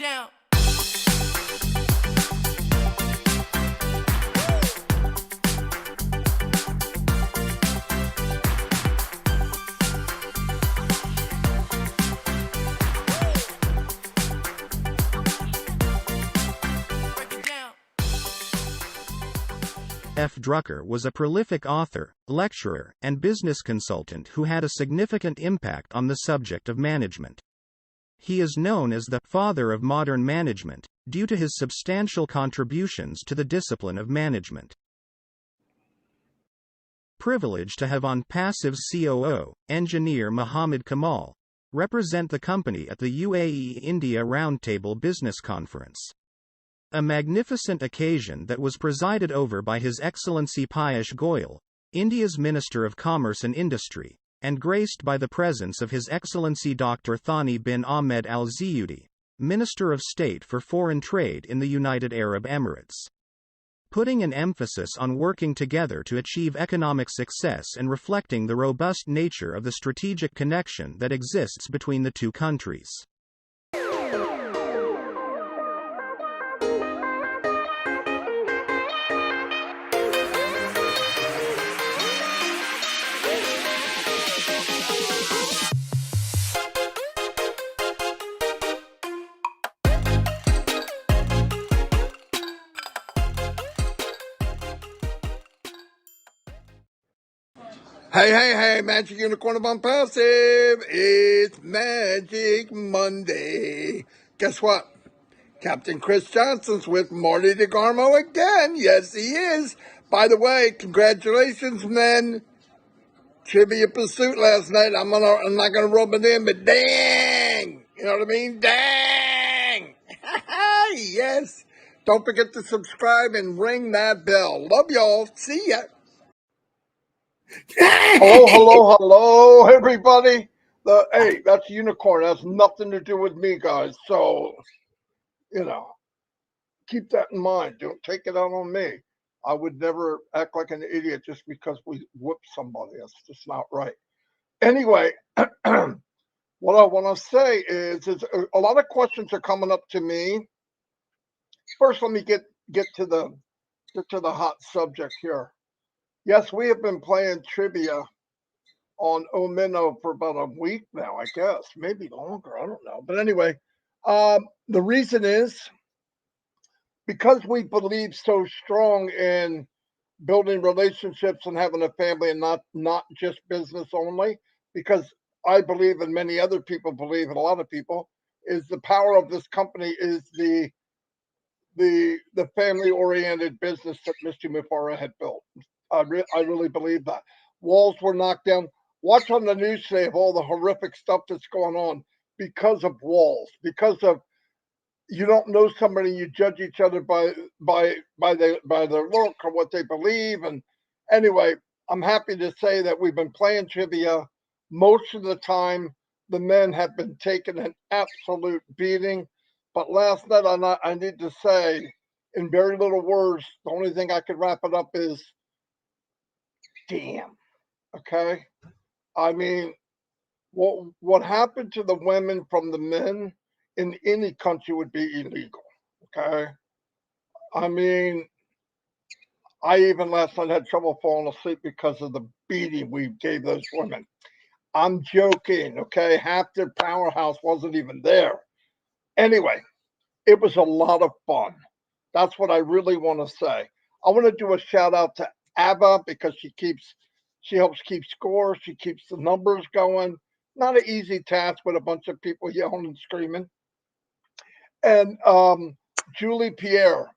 down. F. Drucker was a prolific author, lecturer, and business consultant who had a significant impact on the subject of management. He is known as the father of modern management, due to his substantial contributions to the discipline of management. Privileged to have Onpassive's COO, engineer Mohammed Kamal, represent the company at the UAE India Roundtable Business Conference. A magnificent occasion that was presided over by His Excellency Piyush Goyal, India's Minister of Commerce and Industry, and graced by the presence of His Excellency Dr. Thani bin Ahmed Al Ziyudi, Minister of State for Foreign Trade in the United Arab Emirates. Putting an emphasis on working together to achieve economic success and reflecting the robust nature of the strategic connection that exists between the two countries. Hey, Magic Unicorn of Onpassive. It's Magic Monday. Guess what? Captain Chris Johnson's with Marty Degarmo again. Yes, he is. By the way, congratulations, men. Trivia pursuit last night. I'm not gonna rub it in, but dang! You know what I mean? Dang! Yes. Don't forget to subscribe and ring that bell. Love y'all. See ya. Hello, everybody. Hey, that's Unicorn. That has nothing to do with me, guys. So, keep that in mind. Don't take it out on me. I would never act like an idiot just because we whoop somebody. That's just not right. Anyway, what I want to say is a lot of questions are coming up to me. First, let me get to the hot subject here. Yes, we have been playing trivia on Omino for about a week now, I guess, maybe longer. I don't know. But anyway, the reason is because we believe so strong in building relationships and having a family and not just business only, because I believe and many other people believe, and a lot of people, is the power of this company is the family-oriented business that Mr. Mufara had built. I really believe that. Walls were knocked down. Watch on the news today of all the horrific stuff that's going on because of walls, because of you don't know somebody, you judge each other by their look or what they believe. And anyway, I'm happy to say that we've been playing trivia. Most of the time, the men have been taking an absolute beating. But last night, I need to say, in very little words, the only thing I could wrap it up is, damn. Okay? I mean, what happened to the women from the men in any country would be illegal. Okay? I mean, I even last night had trouble falling asleep because of the beating we gave those women. I'm joking, okay? Half their powerhouse wasn't even there. Anyway, it was a lot of fun. That's what I really want to say. I want to do a shout out to Abba because she helps keep score. She keeps the numbers going. Not an easy task with a bunch of people yelling and screaming. And Julie Pierre,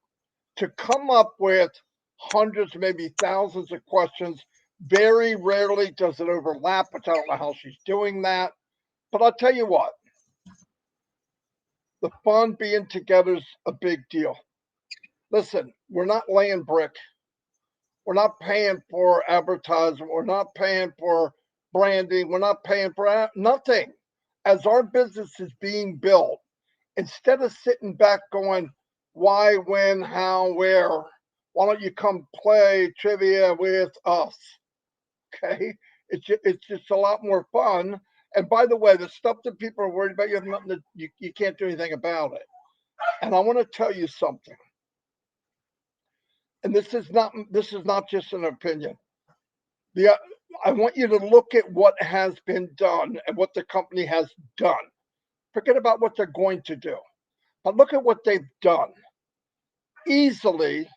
to come up with hundreds, maybe thousands of questions. Very rarely does it overlap, which I don't know how she's doing that. But I'll tell you what, the fun being together is a big deal. Listen, we're not laying brick. We're not paying for advertising. We're not paying for branding. We're not paying for nothing. As our business is being built, instead of sitting back going, why, when, how, where, why don't you come play trivia with us? Okay? It's just a lot more fun. And by the way, the stuff that people are worried about, you can't do anything about it. And I want to tell you something. And this is not just an opinion. I want you to look at what has been done and what the company has done. Forget about what they're going to do, but look at what they've done. Easily,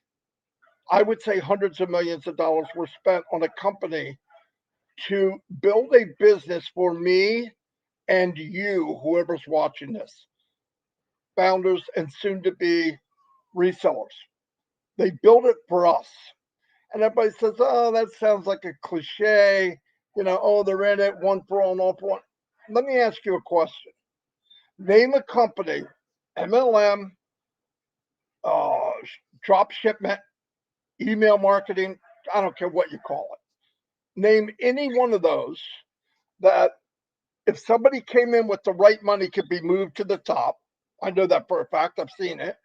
I would say hundreds of millions of dollars were spent on a company to build a business for me and you, whoever's watching this, founders and soon to be resellers. They build it for us. And everybody says, oh, that sounds like a cliche. Oh, they're in it, one for all and all for one. Let me ask you a question. Name a company, MLM, drop shipment, email marketing, I don't care what you call it. Name any one of those that if somebody came in with the right money could be moved to the top. I know that for a fact. I've seen it.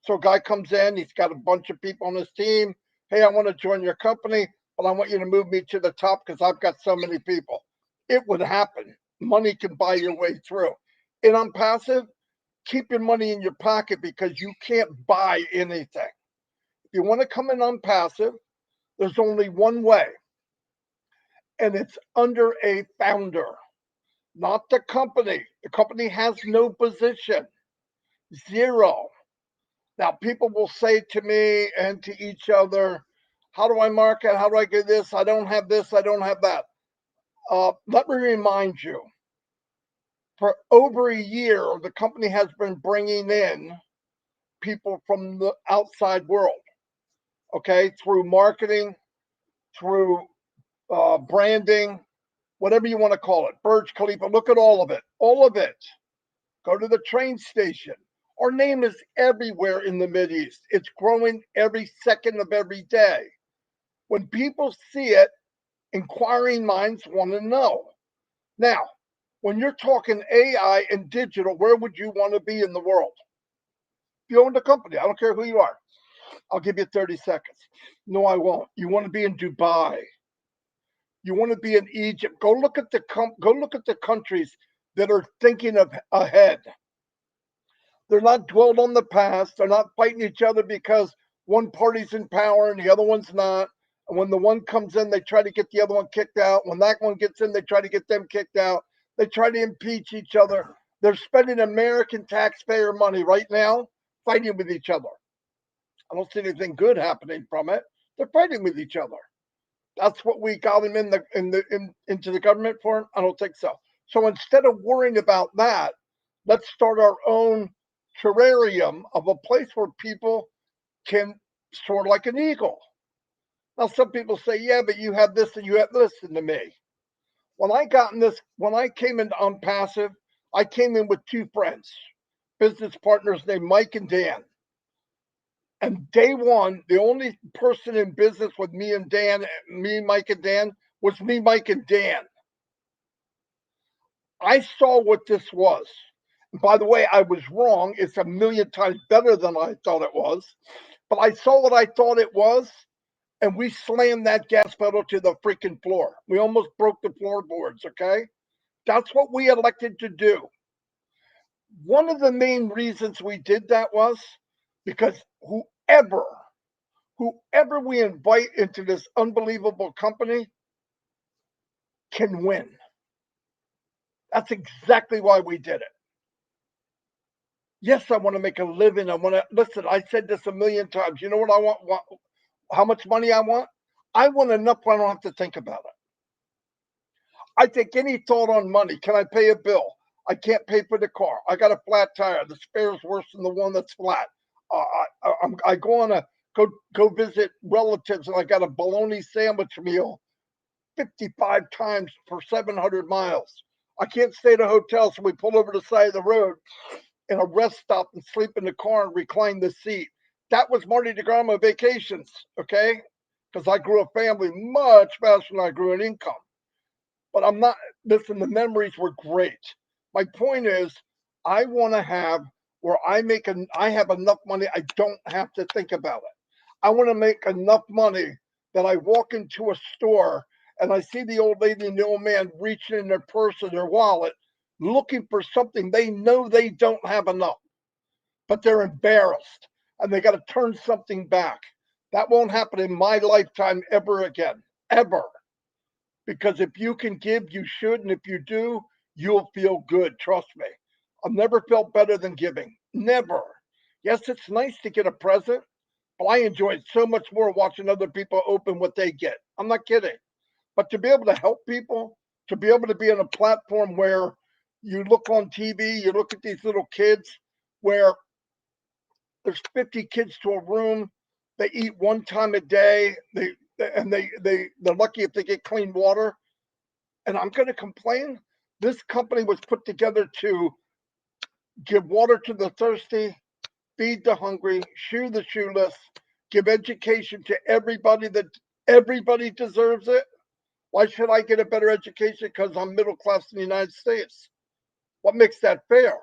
So a guy comes in, he's got a bunch of people on his team. Hey, I want to join your company, but I want you to move me to the top because I've got so many people. It would happen. Money can buy your way through. In Onpassive, keep your money in your pocket because you can't buy anything. If you want to come in Onpassive, there's only one way, and it's under a founder, not the company. The company has no position, zero. Now, people will say to me and to each other, how do I market? How do I get this? I don't have this. I don't have that. Let me remind you, for over a year, the company has been bringing in people from the outside world, okay, through marketing, through branding, whatever you want to call it. Burj Khalifa, look at all of it. All of it. Go to the train station. Our name is everywhere in the Mideast. It's growing every second of every day. When people see it, inquiring minds want to know. Now, when you're talking AI and digital, where would you want to be in the world? If you own the company, I don't care who you are. I'll give you 30 seconds. No, I won't. You want to be in Dubai. You want to be in Egypt. Go look at the countries that are thinking of ahead. They're not dwelled on the past. They're not fighting each other because one party's in power and the other one's not. And when the one comes in, they try to get the other one kicked out. When that one gets in, they try to get them kicked out. They try to impeach each other. They're spending American taxpayer money right now fighting with each other. I don't see anything good happening from it. They're fighting with each other. That's what we got them into the government for? I don't think so. So instead of worrying about that, let's start our own terrarium of a place where people can soar like an eagle. Now, some people say, yeah, but you have this and you have this. Listen to me. When I came into Onpassive, I came in with two friends, business partners named Mike and Dan. And day one, the only person in business with me, Mike and Dan, was me, Mike, and Dan. I saw what this was. And by the way, I was wrong. It's a million times better than I thought it was. But I saw what I thought it was, and we slammed that gas pedal to the freaking floor. We almost broke the floorboards, okay? That's what we elected to do. One of the main reasons we did that was because whoever we invite into this unbelievable company can win. That's exactly why we did it. Yes, I want to make a living. Listen, I said this a million times. You know what I want? How much money I want? I want enough where I don't have to think about it. I take any thought on money. Can I pay a bill? I can't pay for the car. I got a flat tire. The spare's worse than the one that's flat. I go visit relatives and I got a bologna sandwich meal 55 times for 700 miles. I can't stay at a hotel, so we pull over the side of the road in a rest stop and sleep in the car and recline the seat. That was Marty Degarmo vacations, okay? Because I grew a family much faster than I grew an income. But I'm not, listen, the memories were great. My point is, I want to have where I have enough money, I don't have to think about it. I want to make enough money that I walk into a store and I see the old lady and the old man reaching in their purse or their wallet, looking for something they know they don't have enough. but they're embarrassed and they got to turn something back. That won't happen in my lifetime ever again, ever. Because if you can give, you should, and if you do, you'll feel good. Trust me. I've never felt better than giving. Never. Yes, it's nice to get a present, but I enjoy it so much more watching other people open what they get. I'm not kidding. But to be able to help people, to be able to be on a platform where you look on TV, you look at these little kids where there's 50 kids to a room, they eat one time a day, they're lucky if they get clean water. And I'm going to complain. This company was put together to give water to the thirsty, feed the hungry, shoe the shoeless, give education to everybody that everybody deserves it. Why should I get a better education because I'm middle class in the United States? What makes that fair?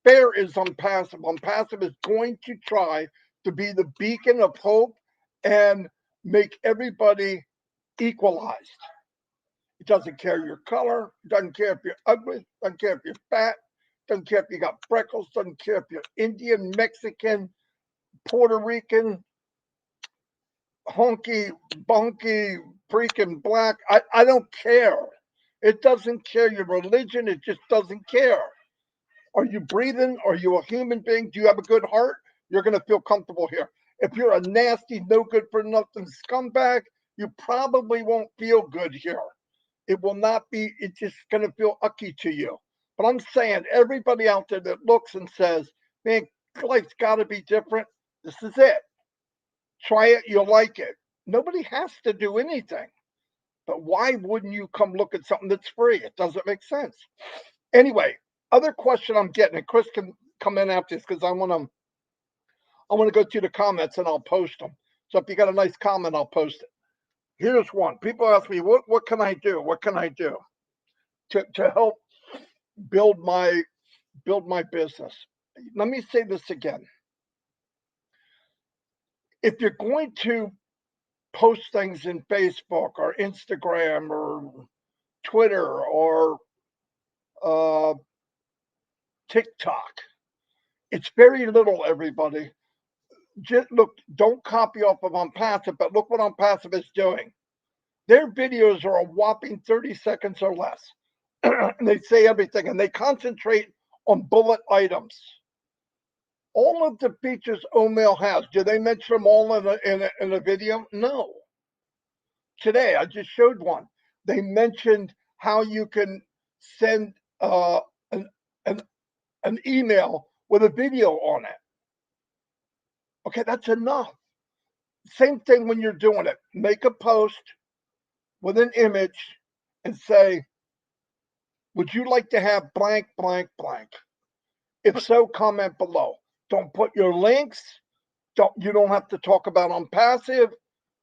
Fair is Onpassive. Onpassive is going to try to be the beacon of hope and make everybody equalized. It doesn't care your color, it doesn't care if you're ugly, it doesn't care if you're fat, it doesn't care if you got freckles, it doesn't care if you're Indian, Mexican, Puerto Rican, honky, bunky, freaking black. I don't care. It doesn't care your religion, it just doesn't care. Are you breathing? Are you a human being? Do you have a good heart? You're going to feel comfortable here. If you're a nasty, no good for nothing scumbag, you probably won't feel good here. It will not be, it's just going to feel ucky to you. But I'm saying everybody out there that looks and says, man, life's got to be different, this is it. Try it, you'll like it. Nobody has to do anything. But why wouldn't you come look at something that's free? It doesn't make sense. Anyway, other question I'm getting, and Chris can come in after this because I want to go through the comments and I'll post them. So if you got a nice comment, I'll post it. Here's one. People ask me, what can I do? What can I do to help build my business? Let me say this again. If you're going to post things in Facebook or Instagram or Twitter or TikTok, it's very little, everybody. Just look, don't copy off of Onpassive, but look what Onpassive is doing. Their videos are a whopping 30 seconds or less. And they say everything and they concentrate on bullet items. All of the features Omail has, do they mention them all in a video? No. Today, I just showed one. They mentioned how you can send an, an email with a video on it. Okay, that's enough. Same thing when you're doing it. Make a post with an image and say, would you like to have blank, blank, blank? If so, comment below. Don't put your links. You don't have to talk about Onpassive.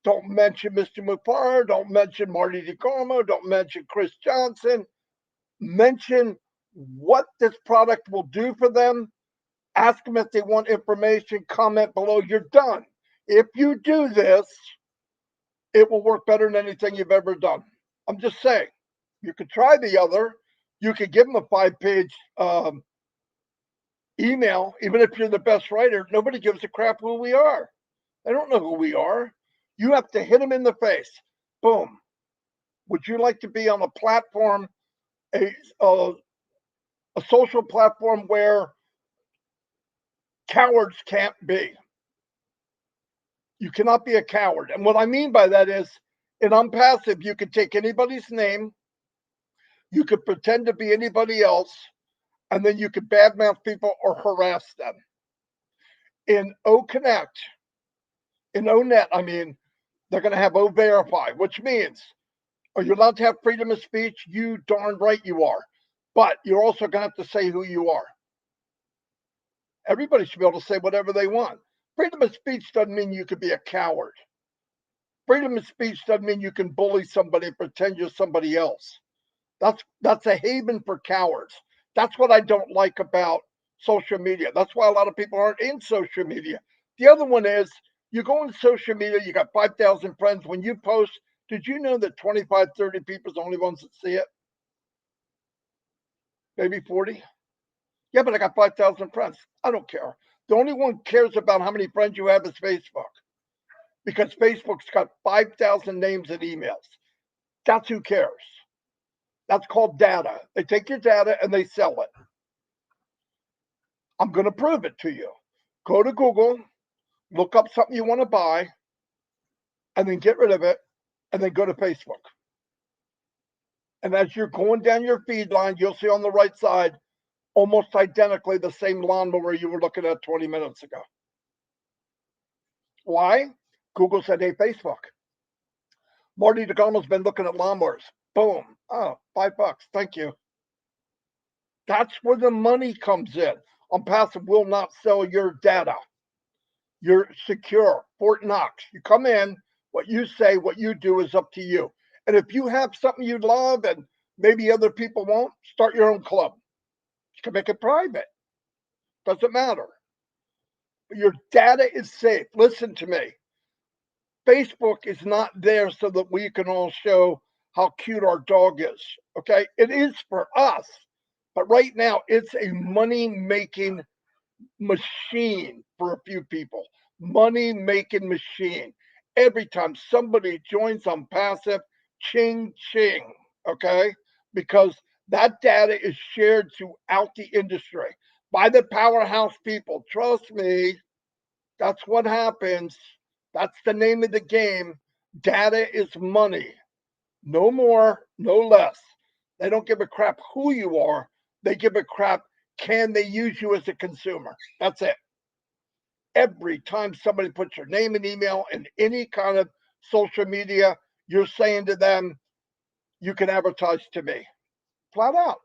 Don't mention Mr. Mufar. Don't mention Marty Degarmo. Don't mention Chris Johnson. Mention what this product will do for them. Ask them if they want information. Comment below. You're done. If you do this, it will work better than anything you've ever done. I'm just saying. You could try the other. You could give them a 5-page email, even if you're the best writer. Nobody gives a crap who we are. They don't know who we are. You have to hit them in the face. Boom. Would you like to be on a platform, a social platform where cowards can't be? You cannot be a coward. And what I mean by that is, in Onpassive, you could take anybody's name, you could pretend to be anybody else, and then you could badmouth people or harass them. In OConnect, in ONet, I mean, they're going to have O-Verify, which means, are you allowed to have freedom of speech? You darn right you are. But you're also going to have to say who you are. Everybody should be able to say whatever they want. Freedom of speech doesn't mean you could be a coward. Freedom of speech doesn't mean you can bully somebody and pretend you're somebody else. That's a haven for cowards. That's what I don't like about social media. That's why a lot of people aren't in social media. The other one is, you go on social media, you got 5,000 friends. When you post, did you know that 25, 30 people are the only ones that see it? Maybe 40? Yeah, but I got 5,000 friends. I don't care. The only one cares about how many friends you have is Facebook, because Facebook's got 5,000 names and emails. That's who cares. That's called data. They take your data and they sell it. I'm going to prove it to you. Go to Google, look up something you want to buy, and then get rid of it, and then go to Facebook. And as you're going down your feed line, you'll see on the right side almost identically the same lawnmower you were looking at 20 minutes ago. Why? Google said, hey, Facebook, Marty Degarmo's been looking at lawnmowers. Boom. Oh, $5. Thank you. That's where the money comes in. Onpassive will not sell your data. You're secure. Fort Knox. You come in, what you say, what you do is up to you. And if you have something you love and maybe other people won't, start your own club. You can make it private. Doesn't matter. But your data is safe. Listen to me. Facebook is not there so that we can all show how cute our dog is. Okay? It is for us. But right now, it's a money-making machine for a few people. Money-making machine. Every time somebody joins Onpassive, ching, ching. Okay? Because that data is shared throughout the industry by the powerhouse people. Trust me, that's what happens. That's the name of the game. Data is money. No more, no less. They don't give a crap who you are. They give a crap, can they use you as a consumer? That's it. Every time somebody puts your name and email in any kind of social media, you're saying to them, you can advertise to me. Flat out.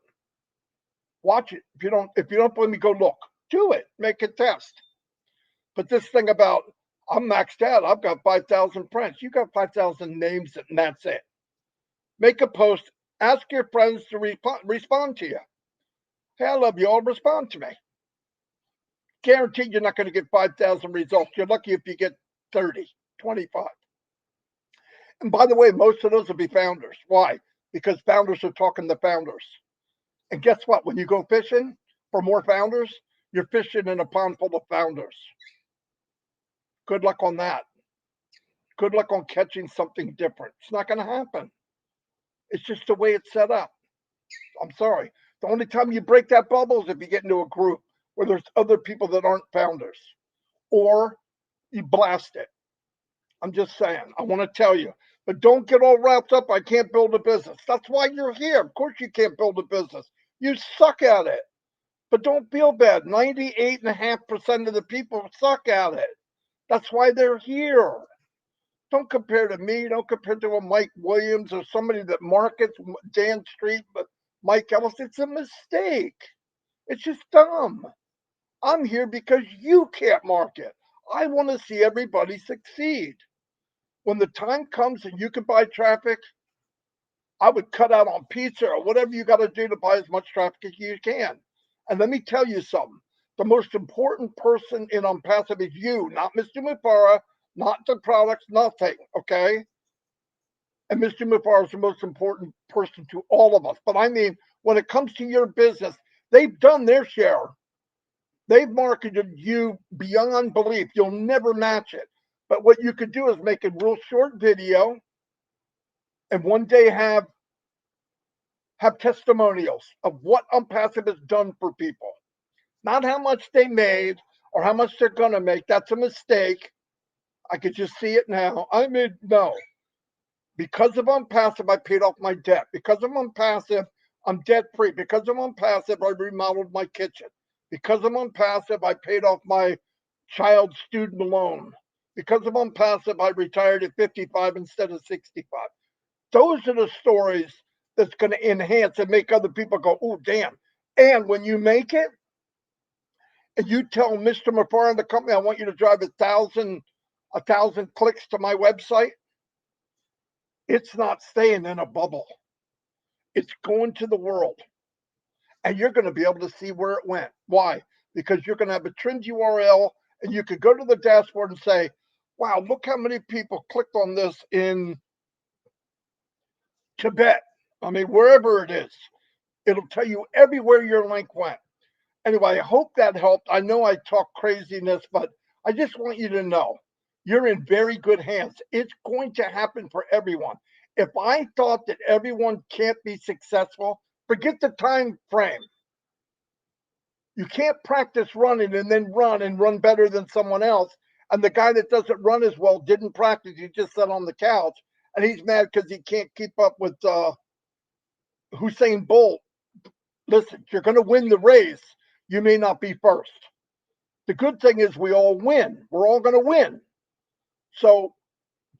Watch it. If you don't believe me, go look. Do it. Make a test. But this thing about I'm maxed out, I've got 5,000 friends. You got 5,000 names, and that's it. Make a post. Ask your friends to respond to you. Hey, I love you all. Respond to me. Guaranteed you're not going to get 5,000 results. You're lucky if you get 30, 25. And by the way, most of those will be founders. Why? Because founders are talking to founders. And guess what? When you go fishing for more founders, you're fishing in a pond full of founders. Good luck on that. Good luck on catching something different. It's not going to happen. It's just the way it's set up. I'm sorry. The only time you break that bubble is if you get into a group where there's other people that aren't founders, or you blast it. I'm just saying. I want to tell you. But don't get all wrapped up. I can't build a business. That's why you're here. Of course you can't build a business. You suck at it. But don't feel bad. 98.5% of the people suck at it. That's why they're here. Don't compare to me. Don't compare to a Mike Williams or somebody that markets Dan Street, but Mike Ellis. It's a mistake. It's just dumb. I'm here because you can't market. I want to see everybody succeed. When the time comes and you can buy traffic, I would cut out on pizza or whatever you got to do to buy as much traffic as you can. And let me tell you something. The most important person in Onpassive is you, not Mr. Mufara, not the products, nothing, okay? And Mr. Mufara is the most important person to all of us. But I mean, when it comes to your business, they've done their share. They've marketed you beyond belief. You'll never match it. But what you could do is make a real short video and one day have testimonials of what Onpassive has done for people. Not how much they made or how much they're going to make. That's a mistake. I could just see it now. I mean, no. Because of Onpassive, I paid off my debt. Because of Onpassive, I'm debt free. Because of Onpassive, I remodeled my kitchen. Because of Onpassive, I paid off my child's student loan. Because of Onpassive, I retired at 55 instead of 65. Those are the stories that's going to enhance and make other people go, oh, damn. And when you make it, and you tell Mr. Mufara and the company, I want you to drive 1,000 clicks to my website, it's not staying in a bubble. It's going to the world. And you're going to be able to see where it went. Why? Because you're going to have a trimmed URL, and you could go to the dashboard and say, wow, look how many people clicked on this in Tibet. I mean, wherever it is, it'll tell you everywhere your link went. Anyway, I hope that helped. I know I talk craziness, but I just want you to know you're in very good hands. It's going to happen for everyone. If I thought that everyone can't be successful, forget the time frame. You can't practice running and then run and run better than someone else. And the guy that doesn't run as well didn't practice. He just sat on the couch and he's mad because he can't keep up with Usain Bolt. Listen, you're going to win the race. You may not be first. The good thing is we all win. We're all going to win. So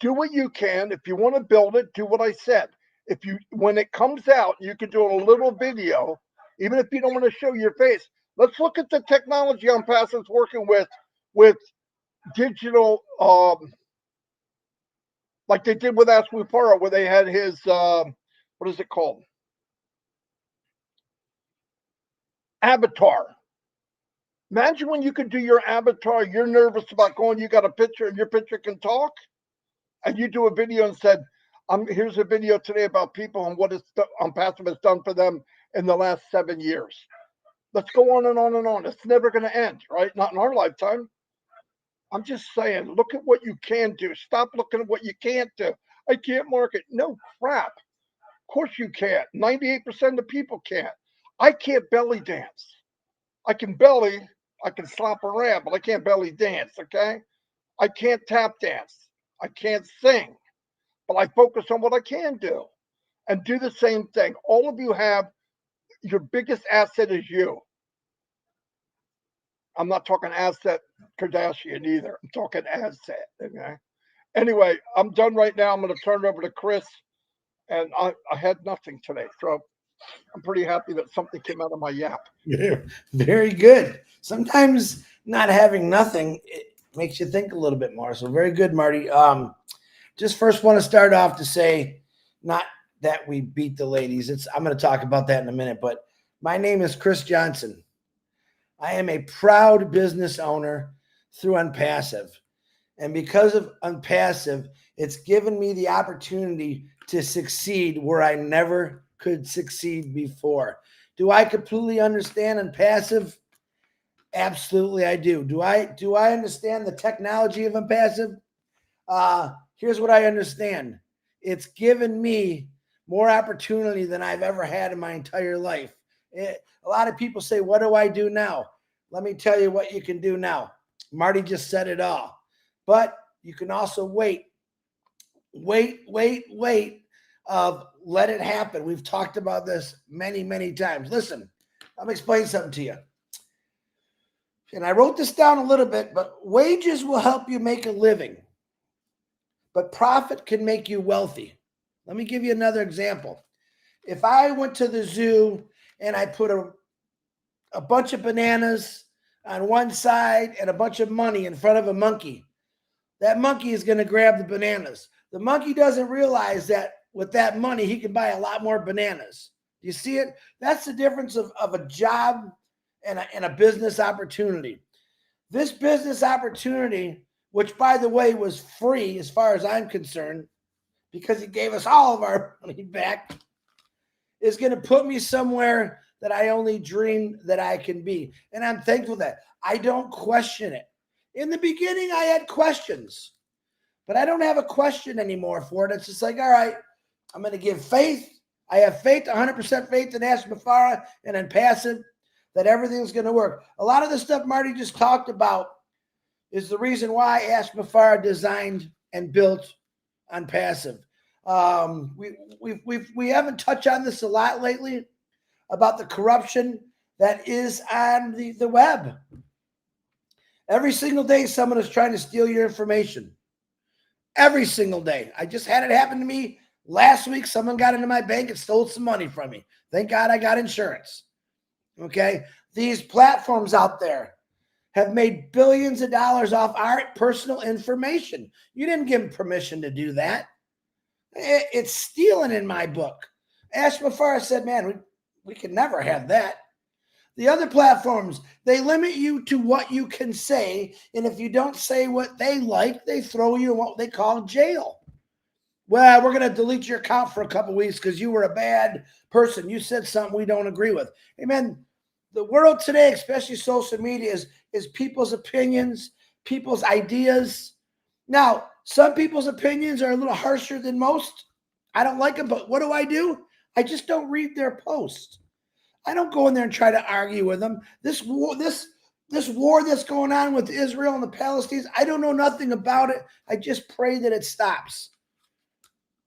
do what you can. If you want to build it, do what I said. If you, when it comes out, you can do a little video, even if you don't want to show your face. Let's look at the technology Onpassive's working with digital, like they did with Ask Mufara, where they had his, what is it called? Avatar. Imagine when you could do your avatar, you're nervous about going, you got a picture and your picture can talk, and you do a video and said, here's a video today about people and what Onpassive has done for them in the last 7 years. Let's go on and on and on. It's never going to end, right? Not in our lifetime. I'm just saying, look at what you can do. Stop looking at what you can't do. I can't market. No crap. Of course you can't. 98% of the people can't. I can't belly dance. I can belly, I can slap around, but I can't belly dance, okay? I can't tap dance. I can't sing, but I focus on what I can do and do the same thing. All of you have, your biggest asset is you. I'm not talking asset Kardashian either. I'm talking asset, okay? Anyway, I'm done right now. I'm going to turn it over to Chris, and I had nothing today, so I'm pretty happy that something came out of my yap. Yeah, very good. Sometimes not having nothing, it makes you think a little bit more. So very good, Marty. Just first want to start off to say, not that we beat the ladies. I'm going to talk about that in a minute, but my name is Chris Johnson. I am a proud business owner through Onpassive. And because of Onpassive, it's given me the opportunity to succeed where I never could succeed before. Do I completely understand Onpassive? Absolutely, I do. Do I understand the technology of Onpassive? Here's what I understand. It's given me more opportunity than I've ever had in my entire life. A lot of people say, what do I do now? Let me tell you what you can do now. Marty just said it all. But you can also wait. Let it happen. We've talked about this many, many times. Listen, let me explain something to you. And I wrote this down a little bit, but wages will help you make a living, but profit can make you wealthy. Let me give you another example. If I went to the zoo and I put a bunch of bananas on one side and a bunch of money in front of a monkey, that monkey is going to grab the bananas. The monkey doesn't realize that with that money, he can buy a lot more bananas. Do you see it? That's the difference of a job and a business opportunity. This business opportunity, which by the way was free as far as I'm concerned, because he gave us all of our money back, is going to put me somewhere that I only dreamed that I can be. And I'm thankful that I don't question it. In the beginning, I had questions, but I don't have a question anymore for it. It's just like, all right, I'm going to give faith. I have faith, 100% faith in Ask Mufara and Onpassive that everything's going to work. A lot of the stuff Marty just talked about is the reason why Ask Mufara designed and built Onpassive. We haven't touched on this a lot lately about the corruption that is on the web. Every single day, someone is trying to steal your information. Every single day. I just had it happen to me last week. Someone got into my bank and stole some money from me. Thank God I got insurance. Okay. These platforms out there have made billions of dollars off our personal information. You didn't give them permission to do that. It's stealing in my book. Ask Mufara said, man, we could never have that. The other platforms, they limit you to what you can say. And if you don't say what they like, they throw you in what they call jail. Well, we're going to delete your account for a couple of weeks because you were a bad person. You said something we don't agree with. Hey, man, The world today, especially social media, is people's opinions, people's ideas. Now, some people's opinions are a little harsher than most. I don't like them, but what do? I just don't read their posts. I don't go in there and try to argue with them. This war that's going on with Israel and the Palestinians, I don't know nothing about it. I just pray that it stops.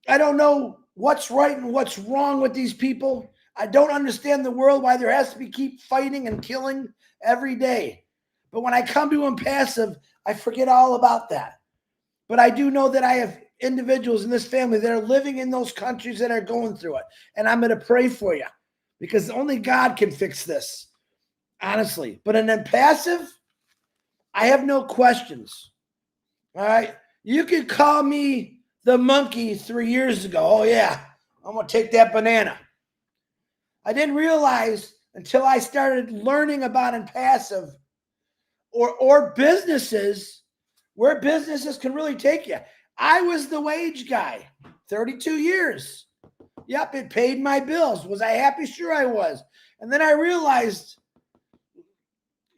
I don't know what's right and what's wrong with these people. I don't understand the world, why there has to be keep fighting and killing every day. But when I come to Onpassive, I forget all about that. But I do know that I have individuals in this family that are living in those countries that are going through it. And I'm going to pray for you because only God can fix this, honestly. But in Onpassive, I have no questions. All right. You could call me the monkey 3 years ago. Oh, yeah, I'm going to take that banana. I didn't realize until I started learning about Onpassive or businesses, where businesses can really take you. I was the wage guy, 32 years. Yep, it paid my bills. Was I happy? Sure I was. And then I realized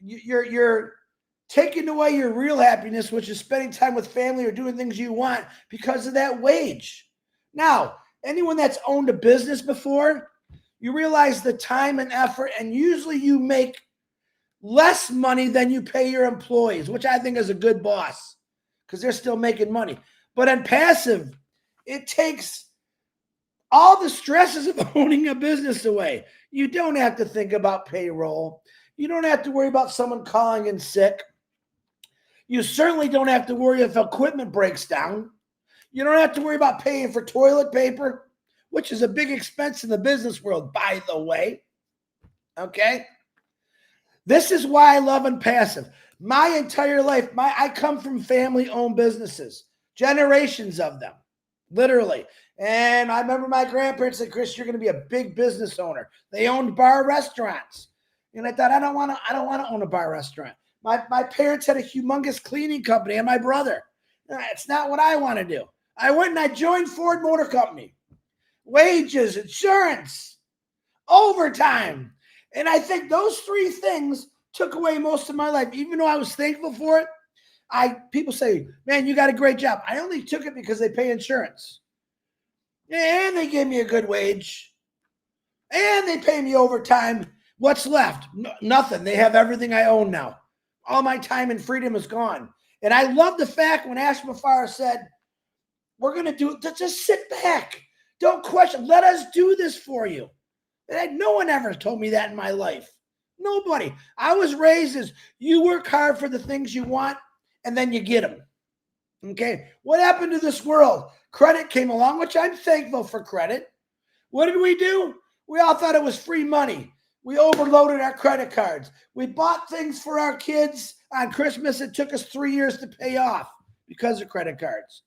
you're taking away your real happiness, which is spending time with family or doing things you want because of that wage. Now, anyone that's owned a business before, you realize the time and effort, and usually you make less money than you pay your employees, which I think is a good boss because they're still making money. But Onpassive, it takes all the stresses of owning a business away. You don't have to think about payroll. You don't have to worry about someone calling in sick. You certainly don't have to worry if equipment breaks down. You don't have to worry about paying for toilet paper, which is a big expense in the business world, by the way. Okay? This is why I love Onpassive. My entire life, I come from family-owned businesses, generations of them, literally. And I remember my grandparents said, "Chris, you're going to be a big business owner." They owned bar restaurants, and I thought, I don't want to own a bar restaurant. My parents had a humongous cleaning company, and my brother. It's not what I want to do. I went and I joined Ford Motor Company. Wages, insurance, overtime. And I think those three things took away most of my life. Even though I was thankful for it, people say, "Man, you got a great job." I only took it because they pay insurance. And they gave me a good wage. And they pay me overtime. What's left? Nothing. They have everything I own now. All my time and freedom is gone. And I love the fact when Amplify said, "We're going to do it. Just sit back. Don't question. Let us do this for you." And no one ever told me that in my life. Nobody. I was raised as you work hard for the things you want, and then you get them. Okay? What happened to this world? Credit came along, which I'm thankful for credit. What did we do? We all thought it was free money. We overloaded our credit cards. We bought things for our kids on Christmas. It took us 3 years to pay off because of credit cards.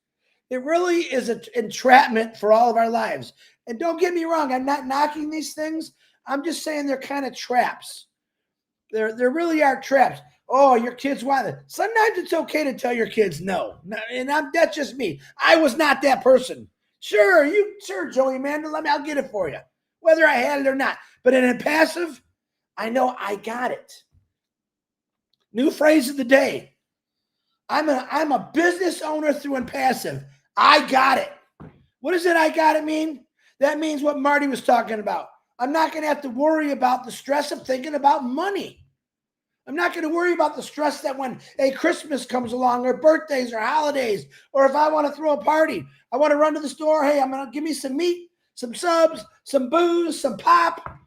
It really is an entrapment for all of our lives. And don't get me wrong, I'm not knocking these things. I'm just saying they're kind of traps. There really are traps. Oh, your kids want it. Sometimes it's okay to tell your kids no. And that's just me. I was not that person. Sure, Joey, man, I'll get it for you, whether I had it or not. But in Onpassive, I know I got it. New phrase of the day. I'm a business owner through Onpassive. I got it. What does it, I got it mean? That means what Marty was talking about. I'm not going to have to worry about the stress of thinking about money. I'm not going to worry about the stress that when a Christmas comes along or birthdays or holidays, or if I want to throw a party, I want to run to the store. Hey, I'm going to give me some meat, some subs, some booze, some pop,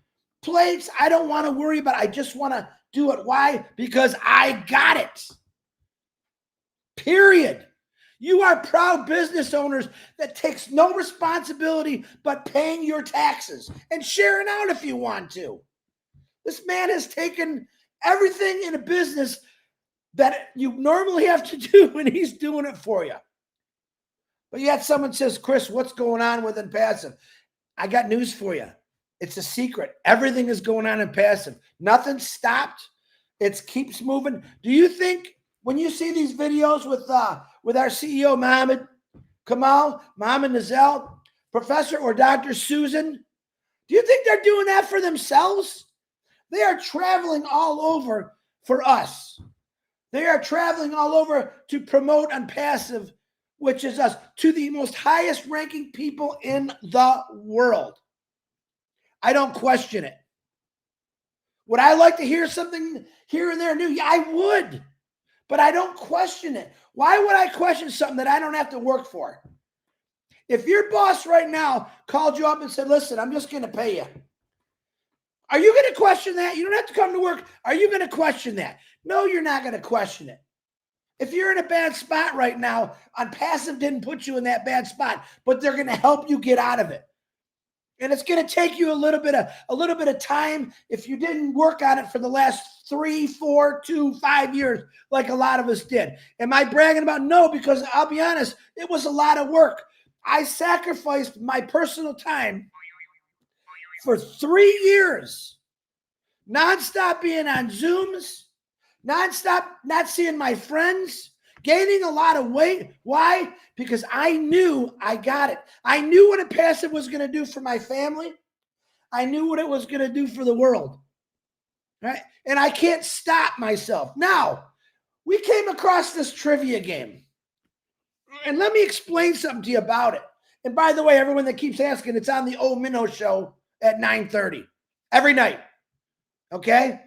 plates. I don't want to worry about it. I just want to do it. Why? Because I got it. Period. You are proud business owners that takes no responsibility but paying your taxes and sharing out if you want to. This man has taken everything in a business that you normally have to do, and he's doing it for you. But yet someone says, "Chris, what's going on with Onpassive?" I got news for you. It's a secret. Everything is going on in Onpassive. Nothing stopped. It keeps moving. Do you think when you see these videos with our CEO, Mohammed Kamal, Mohammed Nazal, Professor or Dr. Susan, do you think they're doing that for themselves? They are traveling all over for us. They are traveling all over to promote Onpassive, which is us, to the most highest ranking people in the world. I don't question it. Would I like to hear something here and there new? Yeah, I would, but I don't question it. Why would I question something that I don't have to work for? If your boss right now called you up and said, listen, I'm just going to pay you, are you going to question that? You don't have to come to work. Are you going to question that? No, you're not going to question it. If you're in a bad spot right now, Onpassive didn't put you in that bad spot, but they're going to help you get out of it. And it's going to take you a little bit of time if you didn't work on it for the last 3, 4, 2, 5 years, like a lot of us did. Am I bragging about? No, because I'll be honest, it was a lot of work. I sacrificed my personal time for 3 years, nonstop being on Zooms, nonstop not seeing my friends, gaining a lot of weight. Why? Because I knew I got it. I knew what Onpassive was going to do for my family. I knew what it was going to do for the world. Right? And I can't stop myself. Now, we came across this trivia game. And let me explain something to you about it. And by the way, everyone that keeps asking, it's on the old Minnow show at 9:30 every night. Okay?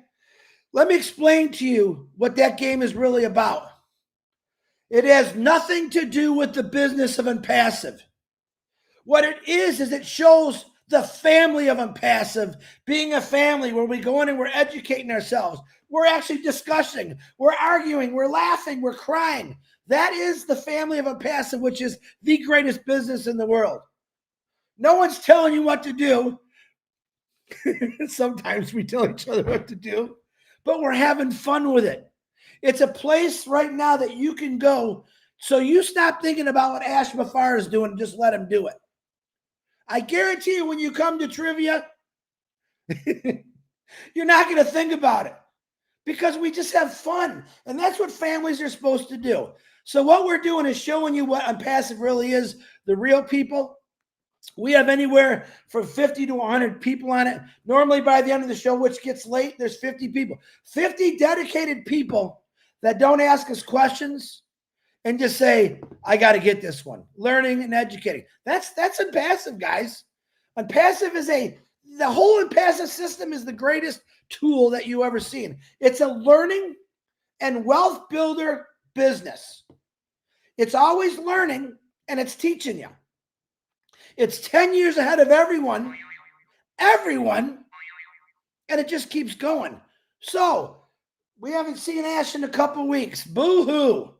Let me explain to you what that game is really about. It has nothing to do with the business of Onpassive. What it is it shows the family of Onpassive being a family where we go in and we're educating ourselves. We're actually discussing, we're arguing, we're laughing, we're crying. That is the family of Onpassive, which is the greatest business in the world. No one's telling you what to do. Sometimes we tell each other what to do, but we're having fun with it. It's a place right now that you can go, so you stop thinking about what Ash Mafar is doing and just let him do it. I guarantee you when you come to trivia, you're not going to think about it because we just have fun. And that's what families are supposed to do. So what we're doing is showing you what Onpassive really is, the real people. We have anywhere from 50 to 100 people on it. Normally by the end of the show, which gets late, there's 50 people. 50 dedicated people that don't ask us questions and just say, I got to get this one. Learning and educating. That's Onpassive, guys. Onpassive is the whole Onpassive system is the greatest tool that you ever seen. It's a learning and wealth builder business. It's always learning and it's teaching you. It's 10 years ahead of everyone, and it just keeps going. So we haven't seen Ash in a couple weeks. Boo-hoo.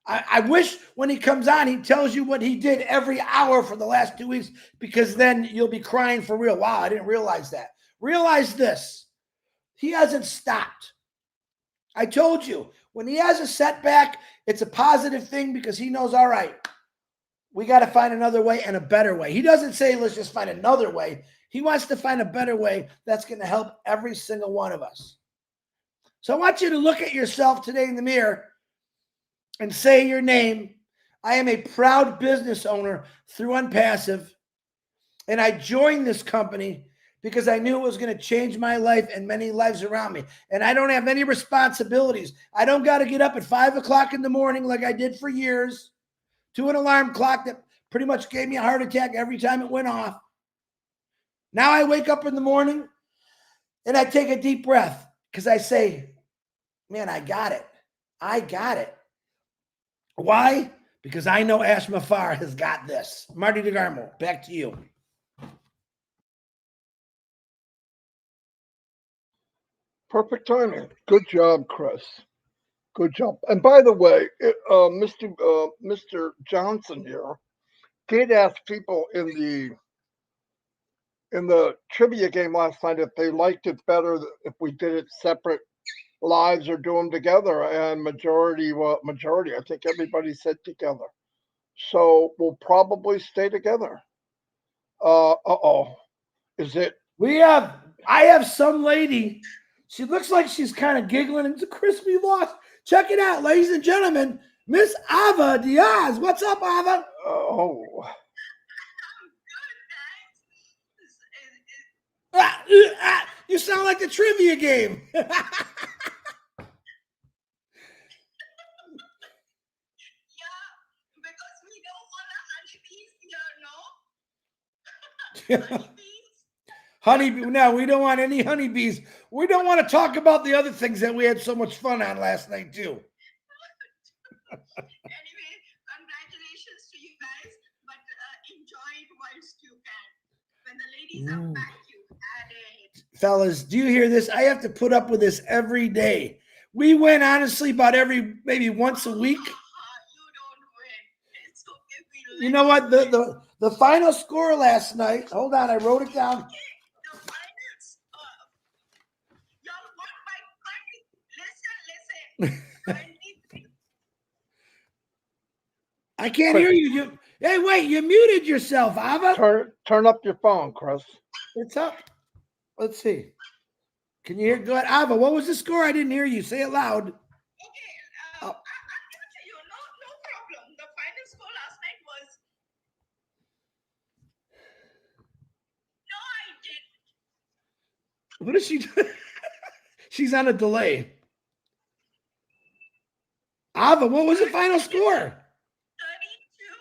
I wish when he comes on, he tells you what he did every hour for the last 2 weeks, because then you'll be crying for real. Wow, I didn't realize that. Realize this. He hasn't stopped. I told you, when he has a setback, it's a positive thing because he knows, all right, we got to find another way and a better way. He doesn't say, let's just find another way. He wants to find a better way that's going to help every single one of us. So I want you to look at yourself today in the mirror and say your name. I am a proud business owner through Onpassive, and I joined this company because I knew it was going to change my life and many lives around me. And I don't have any responsibilities. I don't got to get up at 5 o'clock in the morning like I did for years to an alarm clock that pretty much gave me a heart attack every time it went off. Now I wake up in the morning and I take a deep breath because I say, man, I got it. I got it. Why? Because I know Ash Mafar has got this. Marty Degarmo, back to you. Perfect timing. Good job, Chris. Good job. And by the way, Mr. Johnson here did ask people in the trivia game last night if they liked it better if we did it separate lives or do them together, and majority, I think everybody said together. So we'll probably stay together. Is it? I have some lady. She looks like she's kind of giggling. It's a crispy loss. Check it out, ladies and gentlemen. Miss Ava Diaz. What's up, Ava? Oh. You sound like the trivia game. Yeah, because we don't want a honeybees here, no? Honeybees? Honeybee. No, we don't want any honeybees. We don't want to talk about the other things that we had so much fun on last night too. Anyway, congratulations to you guys, but enjoy it whilst you can. When the ladies are back, you add it. Fellas, do you hear this? I have to put up with this every day. We went honestly about maybe once a week. You don't win. It's okay. You know what? The final score last night. Hold on, I wrote it down. The finals. Y'all won by 20. Listen. 23. I can't hear you. Hey, wait! You muted yourself, Ava. Turn up your phone, Chris. It's up. Let's see. Can you hear? Go ahead, Ava. What was the score? I didn't hear you. Say it loud. Okay, I'll give it to you. No problem. The final score last night was. No, I didn't. What is she doing? She's on a delay. Ava, what was the final score? 32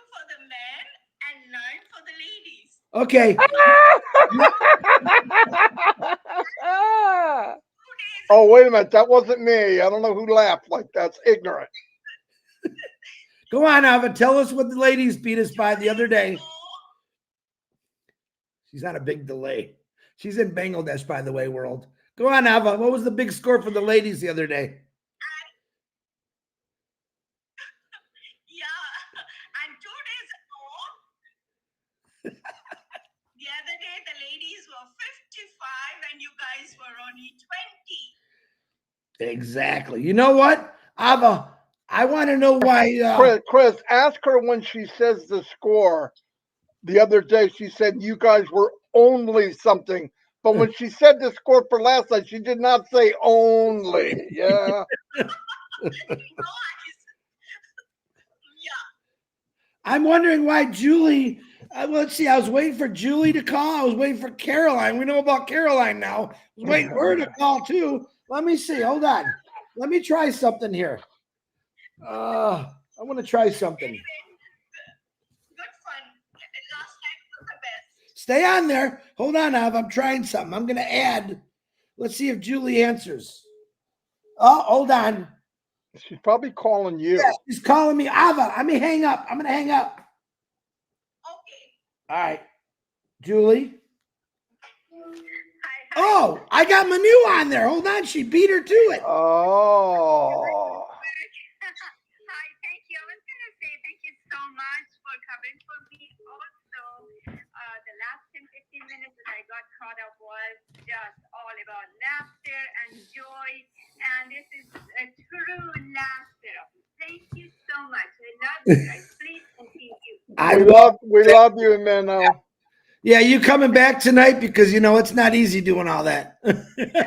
for the men and 9 for the ladies. Okay. Oh, wait a minute. That wasn't me. I don't know who laughed like that. That's ignorant. Go on, Ava. Tell us what the ladies beat us by the other day. She's on a big delay. She's in Bangladesh, by the way, world. Go on, Ava. What was the big score for the ladies the other day? Yeah, and 2 days ago, the other day the ladies were 55 and you guys were only 20. Exactly. You know what, Ava? I want to know why. Chris, ask her when she says the score. The other day, she said you guys were only something. But when she said the score for last night, she did not say only. Yeah. I'm wondering why Julie. Let's see. I was waiting for Julie to call. I was waiting for Caroline. We know about Caroline now. I was waiting for her to call too. Let me see. Hold on. Let me try something here. I want to try something. Good fun. Last night was the best. Stay on there. Hold on, Av. I'm trying something. I'm going to add. Let's see if Julie answers. Oh, hold on. She's probably calling you. Yeah, she's calling me. Ava, let me hang up. I'm going to hang up. Okay. All right. Julie. Hi. Oh, I got Manu on there. Hold on. She beat her to it. Oh. Hi, thank you. I was going to say thank you so much for covering for me. Also, the last 10-15 minutes that I got caught up was just all about laughter and joy. And this is a true laughter. Thank you so much. I love you guys. Please continue. We love you, Mano. Yeah, you coming back tonight because, it's not easy doing all that. Oh, that's right. I'll be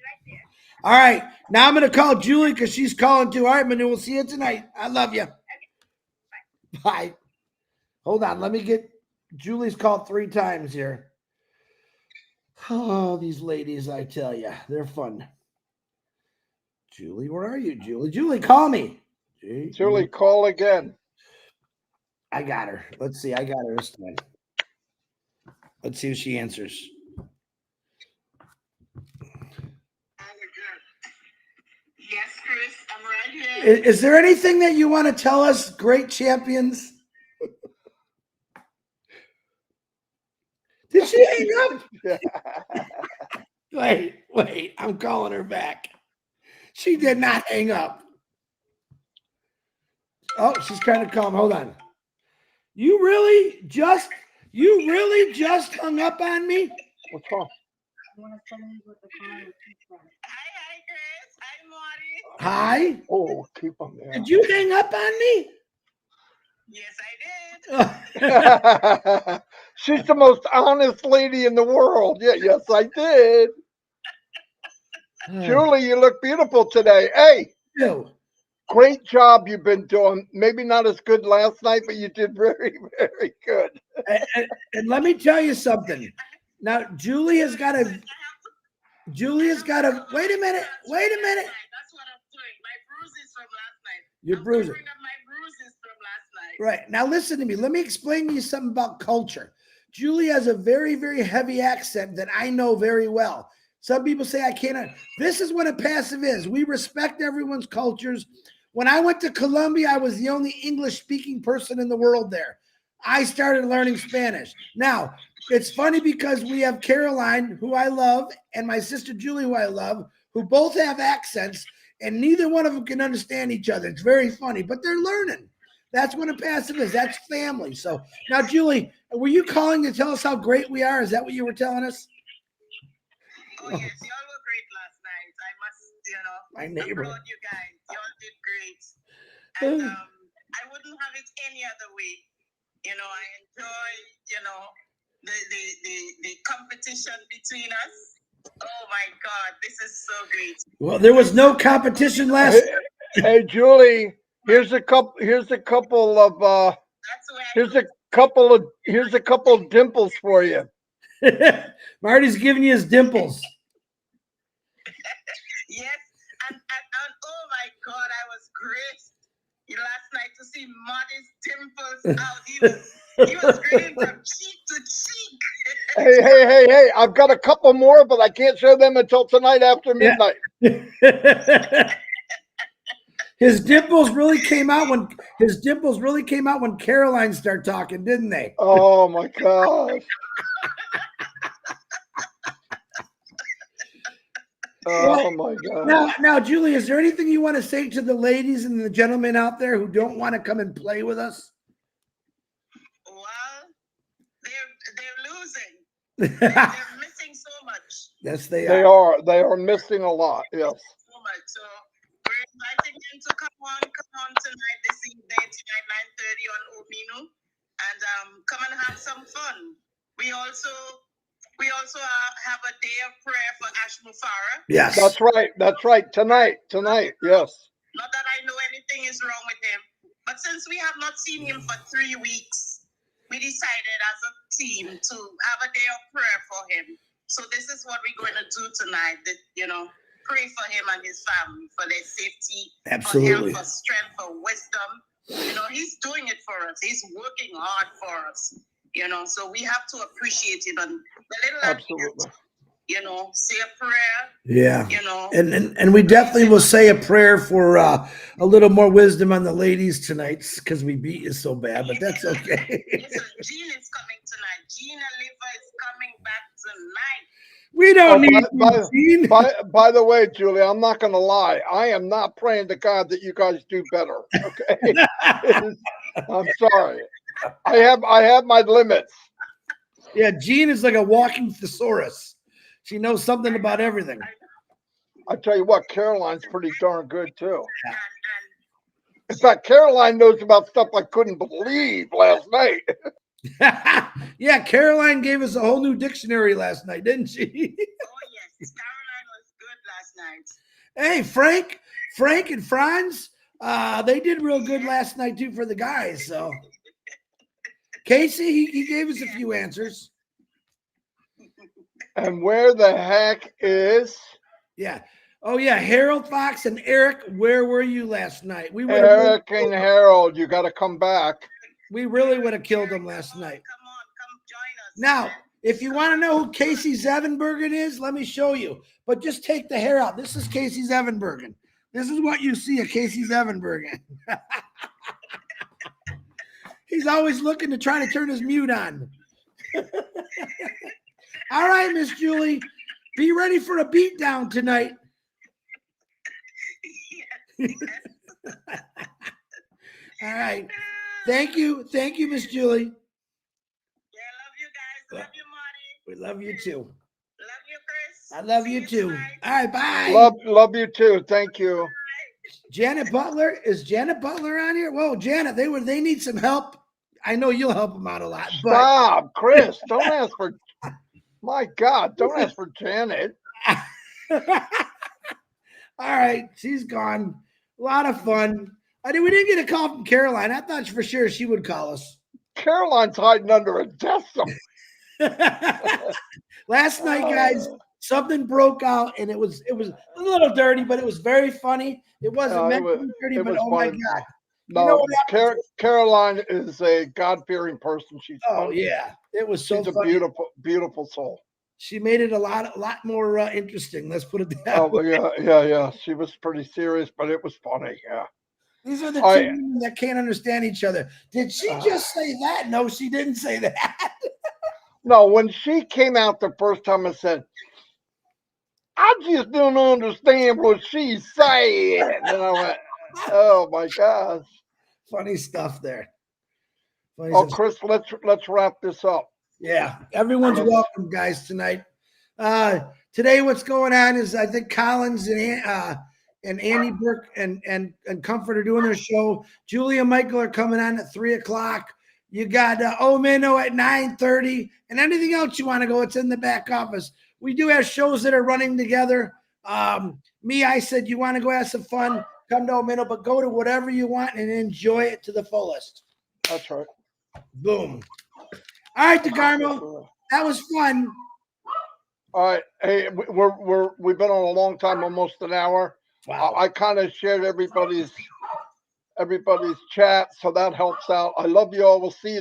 right there. All right. Now I'm going to call Julie because she's calling too. All right, Manu, we'll see you tonight. I love you. Okay. Bye. Hold on. Let me get Julie's called 3 times here. Oh, these ladies, I tell you, they're fun. Julie, where are you, Julie? Julie, call me. Julie, call again. I got her. Let's see. I got her this time. Let's see if she answers. Yes, Chris, I'm right here. Is there anything that you want to tell us, great champions? Did she hang up? Wait. I'm calling her back. She did not hang up. Oh, she's kind of calm. Hold on. You really just hung up on me? What's wrong? Hi, Chris. Hi, Marty. Hi. Oh, keep them there. Did you hang up on me? Yes, I did. She's the most honest lady in the world. Yeah, yes, I did. Julie, you look beautiful today. Hey, Ew. great job you've been doing. Maybe not as good last night, but you did very, very good. And let me tell you something. Now, Julie has got a. I have to Julia's got a, wait a minute. That's what I'm doing. My bruises from last night. You're bruising. Covering up my bruises from last night. Right. Now listen to me. Let me explain to you something about culture. Julie has a very, very heavy accent that I know very well. Some people say I cannot. This is what a passive is. We respect everyone's cultures. When I went to Colombia, I was the only English-speaking person in the world there. I started learning Spanish. Now, it's funny because we have Caroline, who I love, and my sister Julie, who I love, who both have accents, and neither one of them can understand each other. It's very funny, but they're learning. That's what a passive is. That's family. So now, Julie, were you calling to tell us how great we are? Is that what you were telling us? Oh, yes. Y'all were great last night. I must, my neighbor. applaud you guys. Y'all did great. And I wouldn't have it any other way. I enjoy, the competition between us. Oh my God, this is so great. Well, there was no competition last. Hey, Julie, here's a couple of here's a couple of dimples for you. Marty's giving you his dimples. Yes, and oh my God, I was graced last night to see Marty's dimples out. He was grinning from cheek to cheek. Hey! I've got a couple more, but I can't show them until tonight after midnight. Yeah. His dimples really came out when Caroline started talking, didn't they? Oh my gosh. Oh my God. Now, Julie, is there anything you want to say to the ladies and the gentlemen out there who don't want to come and play with us? Well, they're losing. They're missing so much. Yes, they are. They are missing a lot. Yes. So much. So we're inviting them to come on tonight, this evening, tonight, 9:30 on Ominu, and come and have some fun. We also have a day of prayer for Ash Mufara. Yes. That's right. Tonight. Yes. Not that I know anything is wrong with him, but since we have not seen him for 3 weeks, we decided as a team to have a day of prayer for him. So this is what we're going to do tonight. Pray for him and his family, for their safety, absolutely, for health, for strength, for wisdom. He's doing it for us. He's working hard for us. So we have to appreciate it and the little absolutely. Say a prayer. Yeah. And we definitely will say a prayer for a little more wisdom on the ladies tonight because we beat you so bad, but that's okay. Listen, Jean is coming tonight. Gina Liver is coming back tonight. We don't need by the way, Julie, I'm not going to lie. I am not praying to God that you guys do better. Okay. I'm sorry. I have my limits. Yeah, Jean is like a walking thesaurus. She knows something about everything. I tell you what, Caroline's pretty darn good too. In fact, Caroline knows about stuff I couldn't believe last night. Yeah, Caroline gave us a whole new dictionary last night, didn't she? Oh yes, Caroline was good last night. Hey, Frank and Franz, they did real good last night too for the guys. So Casey, he gave us a few answers. And where the heck is? Yeah. Oh yeah, Harold Fox and Eric. Where were you last night? Eric and Harold, you got to come back. We really would have killed them last night. Come join us. Now, if you want to know who Casey Zevenbergen is, let me show you. But just take the hair out. This is Casey Zevenbergen. This is what you see of Casey Zevenbergen. He's always looking to try to turn his mute on. All right, Miss Julie, be ready for a beatdown tonight. All right. Thank you, Miss Julie. Yeah, love you guys. Love you, Marty. We love you too. Love you, Chris. I love you too. All right, bye. Love you too. Thank you. Janet Butler, is Janet Butler on here? Whoa, Janet, they need some help. I know you'll help them out a lot. But stop, Chris. Don't ask for. My God, don't ask for Janet. All right, she's gone. A lot of fun. We didn't get a call from Caroline. I thought for sure she would call us. Caroline's hiding under a desk. Last night, guys, something broke out, and it was a little dirty, but it was very funny. It wasn't meant to be dirty, it but was oh my funny. God. No, You know what happened? Caroline is a God-fearing person. She's Oh fun. yeah, it was so She's a funny. beautiful, beautiful soul. She made it a lot more interesting. Let's put it that Oh way. yeah. She was pretty serious, but it was funny. Yeah. These are the All two right. women that can't understand each other. Did she just say that? No, she didn't say that. No, when she came out the first time and said, I just don't understand what she's saying. And I went, oh my gosh. Funny stuff there. Funny Oh, stuff. Chris, let's wrap this up. Yeah, everyone's Let's- welcome, guys, tonight. Today, what's going on is I think Collins and Andy Burke and Comfort are doing their show. Julia and Michael are coming on at 3:00. You got Omino at 9:30, and anything else you want to go, it's in the back office. We do have shows that are running together. I said, you want to go have some fun, come to Omino, but go to whatever you want and enjoy it to the fullest. That's right. Boom. All right, Degarmo, that was fun. All right. Hey, we've been on a long time, almost an hour. Wow. I kind of shared everybody's chat, so that helps out. I love you all. We'll see you